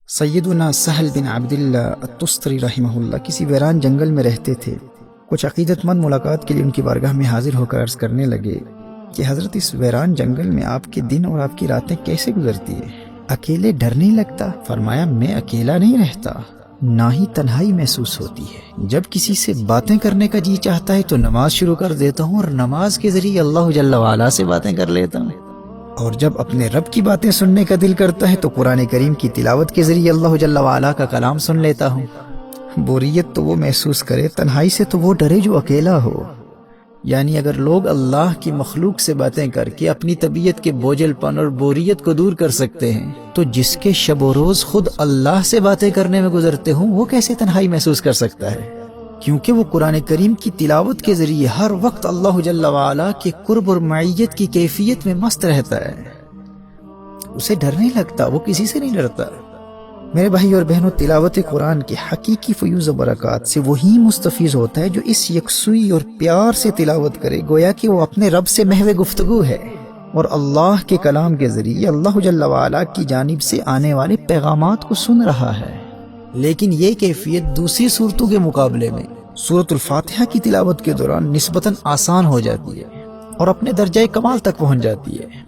سیدنا سہل بن عبداللہ التستری رحمہ اللہ کسی ویران جنگل میں رہتے تھے۔ کچھ عقیدت مند ملاقات کے لیے ان کی بارگاہ میں حاضر ہو کر عرض کرنے لگے کہ حضرت اس ویران جنگل میں آپ کے دن اور آپ کی راتیں کیسے گزرتی ہیں؟ اکیلے ڈر نہیں لگتا؟ فرمایا میں اکیلا نہیں رہتا، نہ ہی تنہائی محسوس ہوتی ہے۔ جب کسی سے باتیں کرنے کا جی چاہتا ہے تو نماز شروع کر دیتا ہوں اور نماز کے ذریعے اللہ جل وعلا سے باتیں کر لیتا ہوں، اور جب اپنے رب کی باتیں سننے کا دل کرتا ہے تو قرآن کریم کی تلاوت کے ذریعے اللہ جل وعلا کا کلام سن لیتا ہوں۔ بوریت تو وہ محسوس کرے، تنہائی سے تو وہ ڈرے جو اکیلا ہو۔ یعنی اگر لوگ اللہ کی مخلوق سے باتیں کر کے اپنی طبیعت کے بوجھل پن اور بوریت کو دور کر سکتے ہیں تو جس کے شب و روز خود اللہ سے باتیں کرنے میں گزرتے ہوں وہ کیسے تنہائی محسوس کر سکتا ہے؟ کیونکہ وہ قرآن کریم کی تلاوت کے ذریعے ہر وقت اللہ جل وعلا کے قرب اور معیت کی کیفیت میں مست رہتا ہے، اسے ڈر نہیں لگتا، وہ کسی سے نہیں ڈرتا۔ میرے بھائی اور بہنوں، تلاوت قرآن کے حقیقی فیوز و برکات سے وہی مستفیض ہوتا ہے جو اس یکسوئی اور پیار سے تلاوت کرے، گویا کہ وہ اپنے رب سے محو گفتگو ہے اور اللہ کے کلام کے ذریعے اللہ جل وعلا کی جانب سے آنے والے پیغامات کو سن رہا ہے۔ لیکن یہ کیفیت دوسری صورتوں کے مقابلے میں سورۃ الفاتحہ کی تلاوت کے دوران نسبتاً آسان ہو جاتی ہے اور اپنے درجہ کمال تک پہنچ جاتی ہے،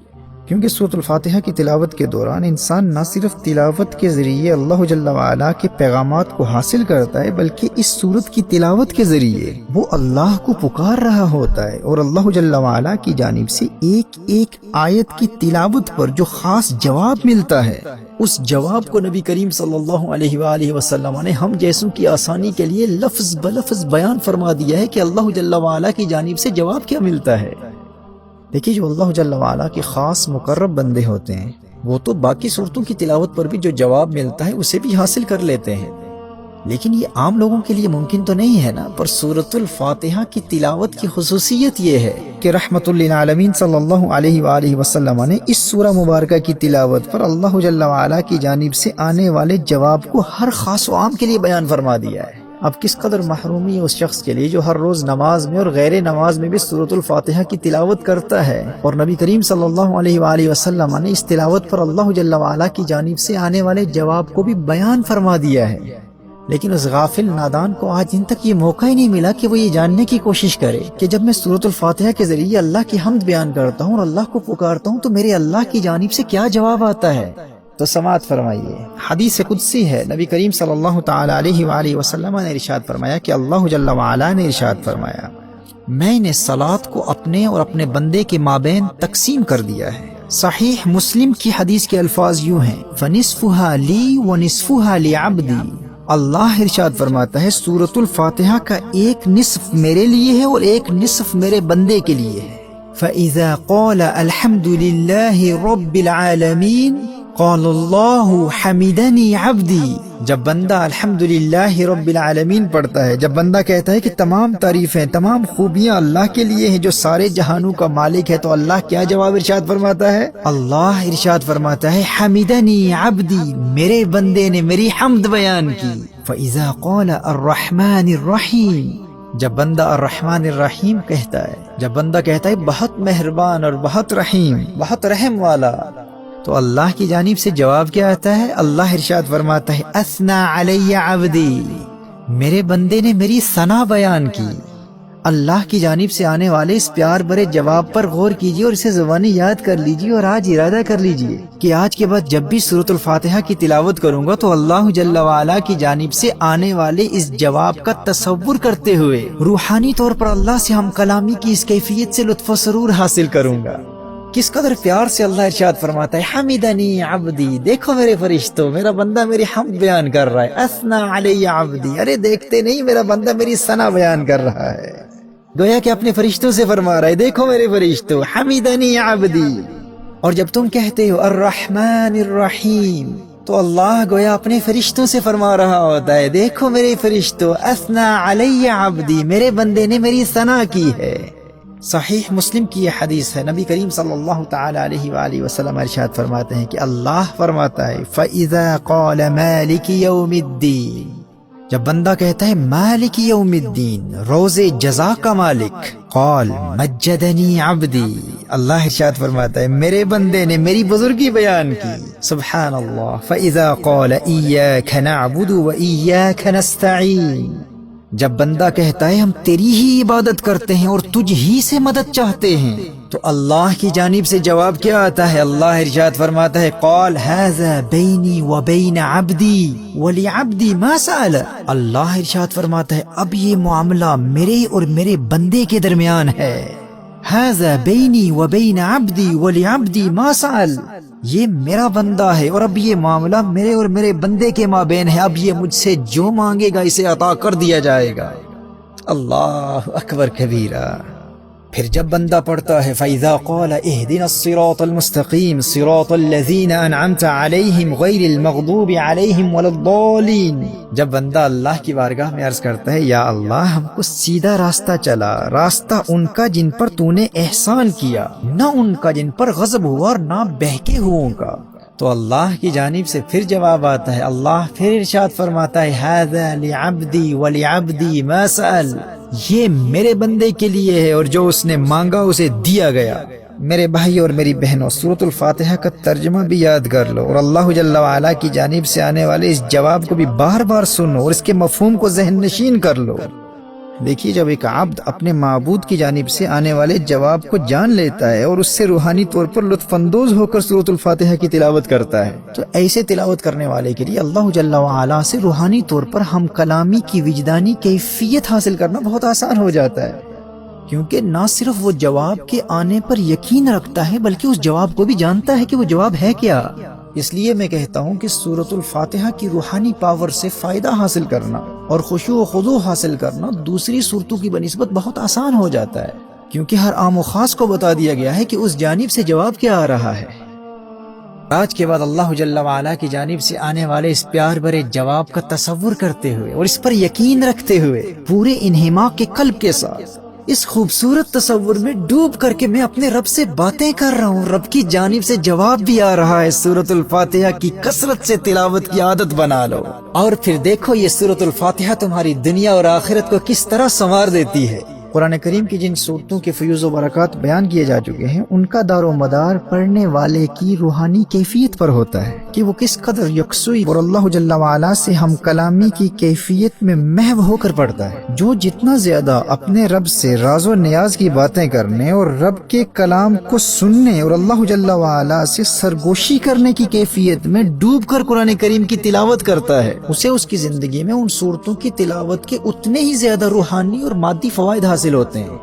کیونکہ سورۃ الفاتحہ کی تلاوت کے دوران انسان نہ صرف تلاوت کے ذریعے اللہ جل وعلا کے پیغامات کو حاصل کرتا ہے بلکہ اس سورت کی تلاوت کے ذریعے وہ اللہ کو پکار رہا ہوتا ہے، اور اللہ جل وعلا کی جانب سے ایک ایک آیت کی تلاوت پر جو خاص جواب ملتا ہے اس جواب کو نبی کریم صلی اللہ علیہ وآلہ وسلم نے ہم جیسوں کی آسانی کے لیے لفظ بلفظ بیان فرما دیا ہے کہ اللہ جل وعلا کی جانب سے جواب کیا ملتا ہے۔ دیکھیے، جو اللہ جل وعلا کے خاص مقرب بندے ہوتے ہیں وہ تو باقی صورتوں کی تلاوت پر بھی جو جواب ملتا ہے اسے بھی حاصل کر لیتے ہیں، لیکن یہ عام لوگوں کے لیے ممکن تو نہیں ہے نا۔ پر سورۃ الفاتحہ کی تلاوت کی خصوصیت یہ ہے کہ رحمت للعالمین صلی اللہ علیہ وآلہ وسلم نے اس سورہ مبارکہ کی تلاوت پر اللہ جل وعلا کی جانب سے آنے والے جواب کو ہر خاص و عام کے لیے بیان فرما دیا ہے۔ اب کس قدر محرومی ہے اس شخص کے لیے جو ہر روز نماز میں اور غیر نماز میں بھی سورۃ الفاتحہ کی تلاوت کرتا ہے، اور نبی کریم صلی اللہ علیہ وآلہ وسلم نے اس تلاوت پر اللہ جل وعلا کی جانب سے آنے والے جواب کو بھی بیان فرما دیا ہے۔ لیکن اس غافل نادان کو آج ان تک یہ موقع ہی نہیں ملا کہ وہ یہ جاننے کی کوشش کرے کہ جب میں سورۃ الفاتحہ کے ذریعے اللہ کی حمد بیان کرتا ہوں اور اللہ کو پکارتا ہوں تو میرے اللہ کی جانب سے کیا جواب آتا ہے۔ تو سماعت فرمائیے، حدیث قدسی ہے، نبی کریم صلی اللہ تعالی علیہ وآلہ وسلم نے ارشاد فرمایا کہ اللہ جل وعلا نے ارشاد فرمایا میں نے صلاۃ کو اپنے اور اپنے بندے کے مابین تقسیم کر دیا ہے۔ صحیح مسلم کی حدیث کے الفاظ یوں ہیں، فَنِصْفُهَا لِي وَنِصْفُهَا لِعَبْدِي۔ اللہ ارشاد فرماتا ہے سورۃ الفاتحہ کا ایک نصف میرے لیے ہے اور ایک نصف میرے بندے کے لیے ہے۔ فَإِذَا قَالَ الْحَمْدُ لِلَّهِ رَبِّ الْعَالَمِينَ قال اللہ حمیدنی عبدی۔ جب بندہ الحمدللہ رب العالمین پڑھتا ہے، جب بندہ کہتا ہے کہ تمام تعریفیں، تمام خوبیاں اللہ کے لیے ہیں جو سارے جہانوں کا مالک ہے، تو اللہ کیا جواب ارشاد فرماتا ہے؟ اللہ ارشاد فرماتا ہے حمیدنی عبدی، میرے بندے نے میری حمد بیان کی۔ فاذا قال الرحمن الرحیم، جب بندہ الرحمن الرحیم کہتا ہے، جب بندہ کہتا ہے بہت مہربان اور بہت رحیم، بہت رحم والا، تو اللہ کی جانب سے جواب کیا آتا ہے؟ اللہ ارشاد فرماتا ہے اثنا علی عبدی، میرے بندے نے میری ثنا بیان کی۔ اللہ کی جانب سے آنے والے اس پیار بھرے جواب پر غور کیجیے اور اسے زبانی یاد کر لیجیے، اور آج ارادہ کر لیجیے کہ آج کے بعد جب بھی سورۃ الفاتحہ کی تلاوت کروں گا تو اللہ جل وعلا کی جانب سے آنے والے اس جواب کا تصور کرتے ہوئے روحانی طور پر اللہ سے ہم کلامی کی اس کیفیت سے لطف و سرور حاصل کروں گا۔ کس قدر پیار سے اللہ ارشاد فرماتا ہے حمیدنی عبدی، دیکھو میرے فرشتوں، میرا بندہ میری حمد بیان کر رہا ہے۔ اثنا علی عبدی، ارے دیکھتے نہیں میرا بندہ میری ثنا بیان کر رہا ہے، گویا کہ اپنے فرشتوں سے فرما رہا ہے دیکھو میرے فرشتوں حمیدنی عبدی۔ اور جب تم کہتے ہو الرحمن الرحیم تو اللہ گویا اپنے فرشتوں سے فرما رہا ہوتا ہے دیکھو میرے فرشتوں اثنا علی عبدی، میرے بندے نے میری ثنا کی ہے۔ صحیح مسلم کی یہ حدیث ہے، نبی کریم صلی اللہ تعالی علیہ وآلہ وسلم ارشاد فرماتے ہیں کہ اللہ فرماتا ہے فَإِذَا قَالَ مَالِكِ يَوْمِ الدِّينِ، جب بندہ کہتا ہے مالک یوم الدین، روز جزا کا مالک، قال مجدنی عبدی، اللہ ارشاد فرماتا ہے میرے بندے نے میری بزرگی بیان کی، سبحان اللہ۔ فاذا قال ایاک نعبد وایاک نستعین، جب بندہ کہتا ہے ہم تیری ہی عبادت کرتے ہیں اور تجھ ہی سے مدد چاہتے ہیں، تو اللہ کی جانب سے جواب کیا آتا ہے؟ اللہ ارشاد فرماتا ہے قال ھذا بینی وبین عبدی ولعبدی ما سأل، اللہ ارشاد فرماتا ہے اب یہ معاملہ میرے اور میرے بندے کے درمیان ہے، ھذا بینی وبین عبدی ولعبدی ما سأل، یہ میرا بندہ ہے اور اب یہ معاملہ میرے اور میرے بندے کے مابین ہے، اب یہ مجھ سے جو مانگے گا اسے عطا کر دیا جائے گا۔ اللہ اکبر کبیرہ۔ پھر جب بندہ پڑھتا ہے فَإِذَا قَالَ اهْدِنَا الصِّرَاطَ الْمُسْتَقِيمَ صِرَاطَ الَّذِينَ أَنْعَمْتَ عَلَيْهِمْ غَيْرِ الْمَغْضُوبِ عَلَيْهِمْ وَلَا الضَّالِّينَ، جب بندہ اللہ کی بارگاہ میں عرض کرتا ہے یا اللہ ہم کو سیدھا راستہ چلا، راستہ ان کا جن پر تو نے احسان کیا، نہ ان کا جن پر غضب ہوا اور نہ بہکے ہوئوں کا، تو اللہ کی جانب سے پھر جواب آتا ہے، اللہ پھر ارشاد فرماتا ہے ھذا لعبدی ولعبدی ما سأل، یہ میرے بندے کے لیے ہے اور جو اس نے مانگا اسے دیا گیا۔ میرے بھائی اور میری بہنوں، سورۃ الفاتحہ کا ترجمہ بھی یاد کر لو اور اللہ جل وعلا کی جانب سے آنے والے اس جواب کو بھی بار بار سنو اور اس کے مفہوم کو ذہن نشین کر لو۔ دیکھیے جب ایک عبد اپنے معبود کی جانب سے آنے والے جواب کو جان لیتا ہے اور اس سے روحانی طور پر لطف اندوز ہو کر سورۃ الفاتحہ کی تلاوت کرتا ہے، تو ایسے تلاوت کرنے والے کے لیے اللہ جل وعلا سے روحانی طور پر ہم کلامی کی وجدانی کیفیت حاصل کرنا بہت آسان ہو جاتا ہے، کیونکہ نہ صرف وہ جواب کے آنے پر یقین رکھتا ہے بلکہ اس جواب کو بھی جانتا ہے کہ وہ جواب ہے کیا۔ اس لیے میں کہتا ہوں کہ سورۃ الفاتحہ کی روحانی پاور سے فائدہ حاصل کرنا اور خشوع و خضوع حاصل کرنا دوسری صورتوں کی بنسبت بہت آسان ہو جاتا ہے، کیونکہ ہر عام و خاص کو بتا دیا گیا ہے کہ اس جانب سے جواب کیا آ رہا ہے۔ آج کے بعد اللہ جل وعلا کی جانب سے آنے والے اس پیار بھرے جواب کا تصور کرتے ہوئے اور اس پر یقین رکھتے ہوئے پورے انہماک کے قلب کے ساتھ اس خوبصورت تصور میں ڈوب کر کے میں اپنے رب سے باتیں کر رہا ہوں، رب کی جانب سے جواب بھی آ رہا ہے، سورۃ الفاتحہ کی کثرت سے تلاوت کی عادت بنا لو اور پھر دیکھو یہ سورۃ الفاتحہ تمہاری دنیا اور آخرت کو کس طرح سنوار دیتی ہے۔ قرآن کریم کی جن صورتوں کے فیوز و برکات بیان کیے جا چکے ہیں، ان کا دار و مدار پڑھنے والے کی روحانی کیفیت پر ہوتا ہے کہ وہ کس قدر یکسوئی اور اللہ جل وعلا سے ہم کلامی کی کیفیت میں محو ہو کر پڑھتا ہے۔ جو جتنا زیادہ اپنے رب سے راز و نیاز کی باتیں کرنے اور رب کے کلام کو سننے اور اللہ جل وعلا سے سرگوشی کرنے کی کیفیت میں ڈوب کر قرآن کریم کی تلاوت کرتا ہے، اسے اس کی زندگی میں ان صورتوں کی تلاوت کے اتنے ہی زیادہ روحانی اور مادی فوائد حاصل ہوتے ہیں۔